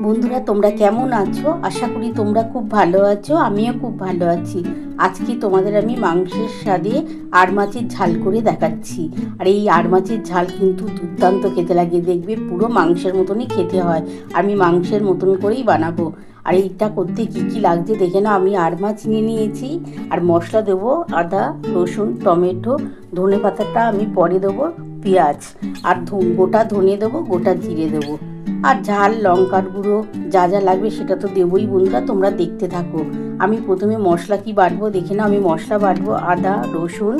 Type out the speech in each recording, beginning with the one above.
বন্ধুরা তোমরা কেমন আছো? আশা করি তোমরা খুব ভালো আছো। আমিও খুব ভালো আছি। আজকে তোমাদের আমি মাংসের স্বাদে আর মাছের ঝাল করে দেখাচ্ছি। আর এই আর মাছের ঝাল কিন্তু দুর্দান্ত খেতে লাগে, দেখবে পুরো মাংসের মতনই খেতে হয়। আমি মাংসের মতন করেই বানাবো। আর এইটা করতে কি কি লাগছে দেখে না। আমি আর মাছ নিয়ে নিয়েছি, আর মশলা দেবো আদা, রসুন, টমেটো, ধনে পাতাটা আমি পরে দেবো, পেঁয়াজ, আর গোটা ধনে দেবো, গোটা জিরে দেবো, আর ঝাল, লঙ্কার গুঁড়ো, যা যা লাগবে সেটা তো দেবই। বন্ধুরা তোমরা দেখতে থাকো। আমি প্রথমে মশলা কি বাটবো দেখে না। আমি মশলা বাটবো আদা, রসুন,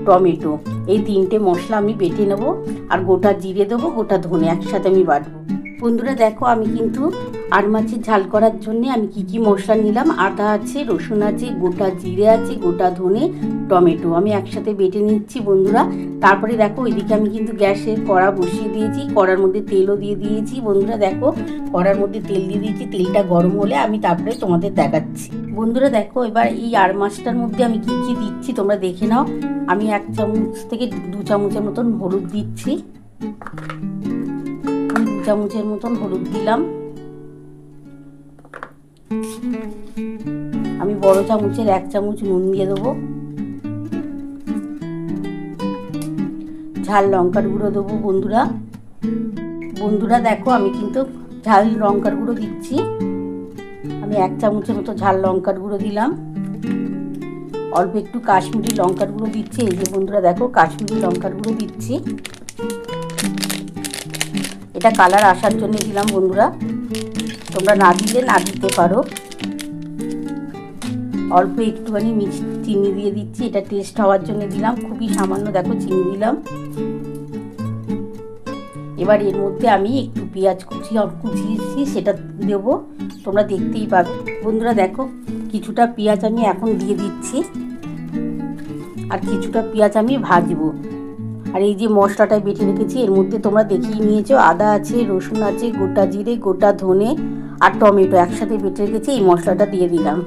টমেটো, এই তিনটে মশলা আমি বেটে নেবো। আর গোটা জিরে দেবো, গোটা ধনে একসাথে আমি বাটবো। বন্ধুরা দেখো, আমি কিন্তু আর মাছের ঝাল করার জন্য আমি কি কি মশলা নিলাম। আদা আছে, রসুন আছে, গোটা জিরে আছে, গোটা ধনে, টমেটো আমি একসাথে বেটে নিচ্ছি বন্ধুরা। তারপরে দেখো ওইদিকে আমি কিন্তু গ্যাসে কড়া বসিয়ে দিয়েছি, কড়ার মধ্যে তেলও দিয়ে দিয়েছি। বন্ধুরা দেখো, কড়ার মধ্যে তেল দিয়ে দিয়েছি, তেলটা গরম হলে আমি তারপরে তোমাদের দেখাচ্ছি। বন্ধুরা দেখো, এবার এই আর মাছটার মধ্যে আমি কি কি দিচ্ছি তোমরা দেখে নাও। আমি 1 চামচ থেকে 2 চামচের মতন হলুদ দিচ্ছি। আমি 2 চামচের মতন হলুদ দিলাম। আমি বড় চামচের 1 চামচ নুন দিয়ে দেবো। ঝাল লঙ্কার গুঁড়ো দেবো বন্ধুরা। বন্ধুরা দেখো, আমি কিন্তু ঝাল লঙ্কার গুঁড়ো দিচ্ছি। আমি 1 চামচের মতো ঝাল লঙ্কার গুঁড়ো দিলাম। অল্প একটু কাশ্মীরি লঙ্কার গুঁড়ো দিচ্ছি। এই যে বন্ধুরা দেখো, কাশ্মীরি লঙ্কার গুঁড়ো দিচ্ছি। এটা কালার আসার জন্য দিলাম বন্ধুরা, তোমরা না দিলে না দিতে পারো। অল্প একটুখানি চিনি দিয়ে দিচ্ছি, এটা টেস্ট হওয়ার জন্য দিলাম, খুবই সামান্য দেখো চিনি দিলাম। এবার এর মধ্যে আমি একটু পেঁয়াজ কুচিয়েছি সেটা দেব, তোমরা দেখতেই পাবে। বন্ধুরা দেখো, কিছুটা পেঁয়াজ আমি এখন দিয়ে দিচ্ছি, আর কিছুটা পেঁয়াজ আমি ভাজবো। আর এই যে মশলাটা বেটে রেখেছি এর মধ্যে তোমরা দেখিয়ে নিয়েছো, আদা আছে, রসুন আছে, গোটা জিরে, গোটা ধনে আর টমেটো একসাথে বেটে রেখেছি। এই মশলাটা দিয়ে দিলাম,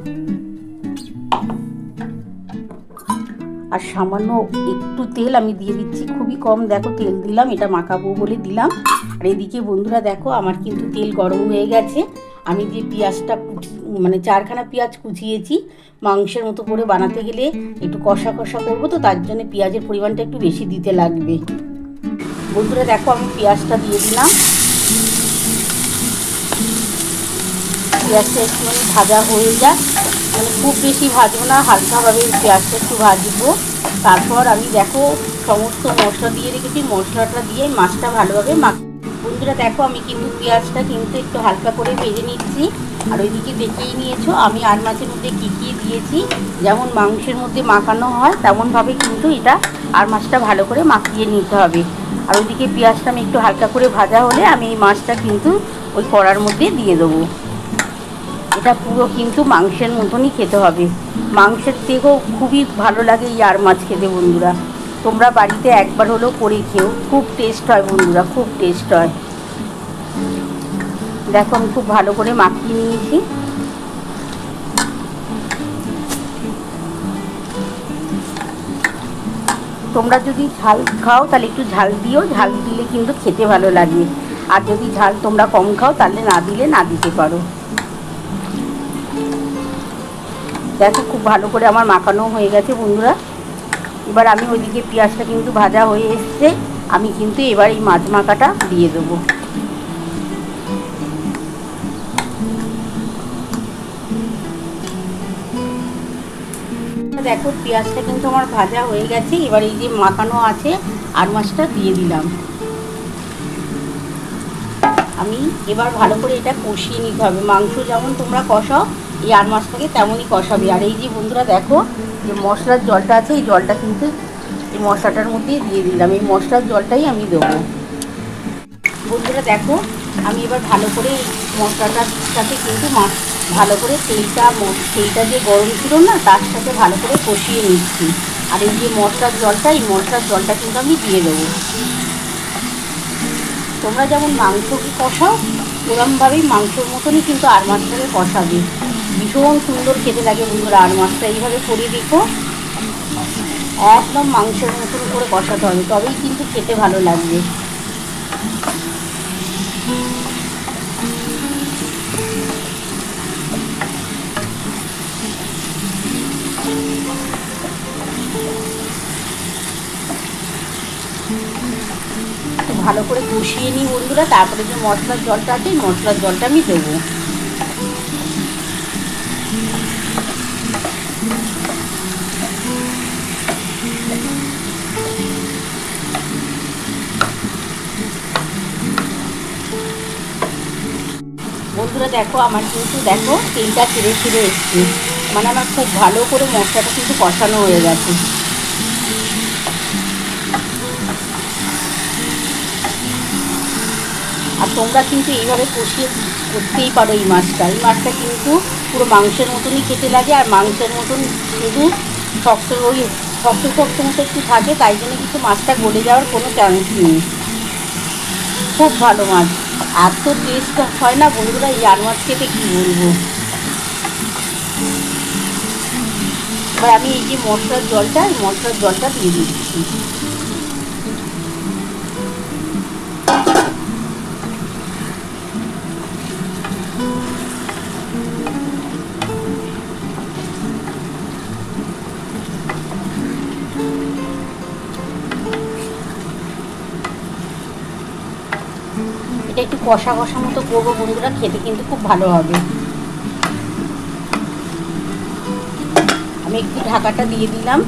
আর সামান্য একটু তেল আমি দিয়ে দিচ্ছি, খুবই কম দেখো তেল দিলাম, এটা মাখাবো বলে দিলাম। আর এদিকে বন্ধুরা দেখো, আমার কিন্তু তেল গরম হয়ে গেছে। আমি যে পেঁয়াজটা 4খানা পেঁয়াজ কুচিয়েছি, মাংসের মতো করে বানাতে গেলে একটু কষা কষা করবো, তো তার জন্য পেঁয়াজের পরিমাণটা একটু বেশি দিতে লাগবে। বন্ধুরা দেখো, আমি পেঁয়াজটা দিয়ে দিলাম। পেঁয়াজটা একটু ভাজা হয়ে যায়, খুব বেশি ভাজবো না, হালকাভাবে পেঁয়াজটা একটু ভাজবো। তারপর আমি দেখো সমস্ত মশলা দিয়ে রেখেছি, মশলাটা দিয়ে মাছটা ভালোভাবে বন্ধুরা দেখো, আমি কিন্তু পেঁয়াজটা কিন্তু একটু হালকা করে ভেজে নিচ্ছি। আর ওইদিকে দেখেই নিয়েছো আমি আর মাছের মধ্যে কী কী দিয়েছি। যেমন মাংসের মধ্যে মাখানো হয় তেমনভাবে কিন্তু এটা আর মাছটা ভালো করে মাখিয়ে নিতে হবে। আর ওইদিকে পেঁয়াজটা আমি একটু হালকা করে ভাজা হলে আমি এই মাছটা কিন্তু ওই কড়ার মধ্যে দিয়ে দেবো। এটা পুরো কিন্তু মাংসের মতনই খেতে হবে, মাংসের থেকেও খুবই ভালো লাগে এই আর মাছ খেতে। বন্ধুরা তোমরা বাড়িতে একবার হলেও করে খেও, খুব টেস্ট হয় বন্ধুরা, খুব টেস্ট হয়। দেখো আমি খুব ভালো করে মাখিয়ে নিয়েছি। তোমরা যদি ঝাল খাও তাহলে একটু ঝাল দিও, ঝাল দিলে কিন্তু খেতে ভালো লাগে। আর যদি ঝাল তোমরা কম খাও তাহলে না দিলে না দিতে পারো। দেখো খুব ভালো করে আমার মাখানো হয়ে গেছে বন্ধুরা। এবার আমি ওইদিকে পেঁয়াজটা কিন্তু ভাজা হয়ে এসছে, আমি কিন্তু এবার এই মাছ মাখাটা দিয়ে দেবো। দেখো পেঁয়াজটা কিন্তু আমার ভাজা হয়ে গেছে। এবার এই যে মাখানো আছে আর মাছটা দিয়ে দিলাম। আমি এবার ভালো করে এটা কষিয়ে নিতে হবে, মাংস যেমন তোমরা কষাও এই আর মাছটাকে তেমনই কষাবে। আর এই যে বন্ধুরা দেখো, যে মশলার জলটা আছে এই জলটা কিন্তু এই মশলাটার মধ্যে দিয়ে দিলাম, এই মশলার জলটাই আমি দেবো। বন্ধুরা দেখো, আমি এবার ভালো করে মশলাটার সাথে কিন্তু ভালো করে তেলটা যে গরম ছিল না তার সাথে ভালো করে কষিয়ে নিচ্ছি। আর এই যে মশলার জলটা, এই মশলার জলটা কিন্তু আমি দিয়ে দেবো। তোমরা যেমন মাংসকে কষাও ওরমভাবেই মাংসর মতনই কিন্তু আর মাছটাকে কষাবে, ভীষণ সুন্দর খেতে লাগে বন্ধুরা। আর মাছটা এইভাবে করে দেখো, একদম মাংসের মতন করে কষাতে হবে, তবেই কিন্তু খেতে ভালো লাগবে। ভালো করে কষিয়ে নিই বন্ধুরা। তারপরে যে মশলার জলটা আছে মশলার জলটা আমি দেবো। বন্ধুরা দেখো আমার কিন্তু দেখো তেলটা ছেড়ে ছেড়ে এসছে, মানে আমার খুব ভালো করে মশলাটা কিন্তু কষানো হয়ে গেছে। আর তোমরা কিন্তু এইভাবে কষিয়ে করতেই পারো। এই মাছটা কিন্তু পুরো মাংসের মতনই খেতে লাগে, আর মাংসের মতন শুধু শক্ত শক্ত মতো একটু থাকে, তাই জন্য কিন্তু মাছটা গলে যাওয়ার কোনো চান্স নেই। খুব ভালো মাছ, এত টেস্ট হয় না বন্ধুরা এই আর মাছ খেতে, কী বলবো। এবার আমি এই যে মশলার জলটা দিয়ে দিচ্ছি। এটা একটু কষা কষা মতো করবো বন্ধুরা, খেতে কিন্তু খুব ভালো হবে। আমি একটু ঢাকাটা দিয়ে দিলাম,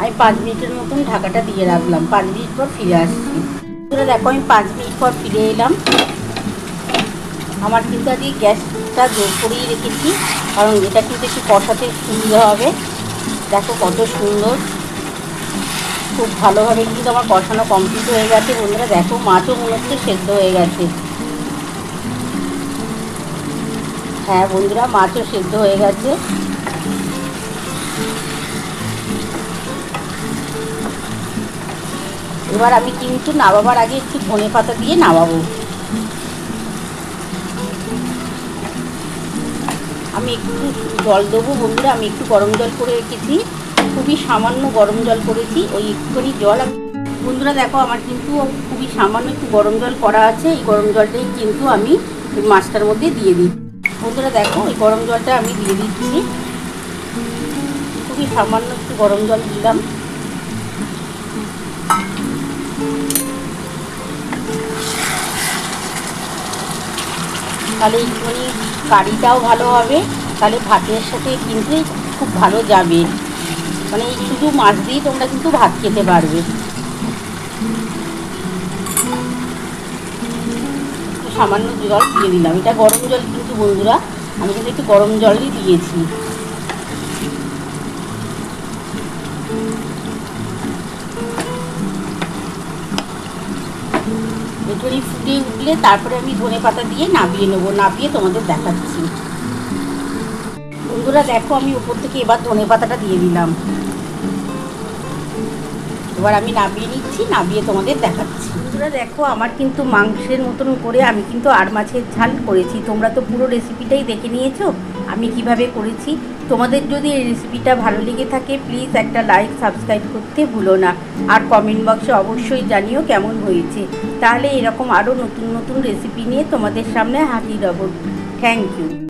আমি 5 মিনিটের মতন ঢাকাটা দিয়ে রাখলাম। 5 মিনিট পর ফিরে আসছি বন্ধুরা। দেখো আমি 5 মিনিট পর ফিরে এলাম। আমার কিন্তু আজকে গ্যাসটা জোর করেই রেখেছি, কারণ এটা কিন্তু একটু কষাতে সুবিধা হবে। দেখো কত সুন্দর, খুব ভালোভাবে কিন্তু আমার কষানো কমপ্লিট হয়ে গেছে বন্ধুরা। দেখো মাছও মনে হচ্ছে সেদ্ধ হয়ে গেছে। হ্যাঁ বন্ধুরা, মাছও সেদ্ধ হয়ে গেছে। এবার আমি কিন্তু নামাবার আগে একটু ধনেপাতা দিয়ে নামাবো। আমি একটু জল দেবো বন্ধুরা, আমি একটু গরম জল করে রেখেছি, খুবই সামান্য গরম জল করেছি, ওই একটুখানি জল। বন্ধুরা দেখো আমার কিন্তু খুবই সামান্য একটু গরম জল করা আছে, এই গরম জলটাই কিন্তু আমি ওই মাছটার মধ্যে দিয়ে দিই। বন্ধুরা দেখো এই গরম জলটা আমি দিয়ে দিচ্ছি, খুবই সামান্য একটু গরম জল দিলাম। তাহলে একটুখানি কারিটাও ভালো হবে, তাহলে ভাতের সাথে কিন্তু খুব ভালো যাবে। মানে এই শুধু মাছ দিয়ে তোমরা কিন্তু ভাত খেতে পারবে। একটু সামান্য জল দিয়ে দিলাম, এটা গরম জল কিন্তু বন্ধুরা, আমি কিন্তু একটু গরম জলই দিয়েছি। একটুখানি ফুটে উঠলে তারপরে আমি ধনেপাতা দিয়ে নামিয়ে নেবো, নামিয়ে তোমাদের দেখাচ্ছি। বন্ধুরা দেখো আমি উপর থেকে এবার ধনেপাতাটা দিয়ে দিলাম। এবার আমি নামিয়ে নিচ্ছি, নামিয়ে তোমাদের দেখাচ্ছি। বন্ধুরা দেখো আমার কিন্তু মাংসের মতন করে আমি কিন্তু আর মাছের ঝাল করেছি। তোমরা তো পুরো রেসিপিটাই দেখে নিয়েছো আমি কিভাবে করেছি। তোমাদের যদি এই রেসিপিটা ভালো লেগে থাকে প্লিজ একটা লাইক সাবস্ক্রাইব করতে ভুলো না, আর কমেন্ট বক্সে অবশ্যই জানিও কেমন হয়েছে। তাহলে এরকম আরও নতুন নতুন রেসিপি নিয়ে তোমাদের সামনে হাজির হব। Thank you.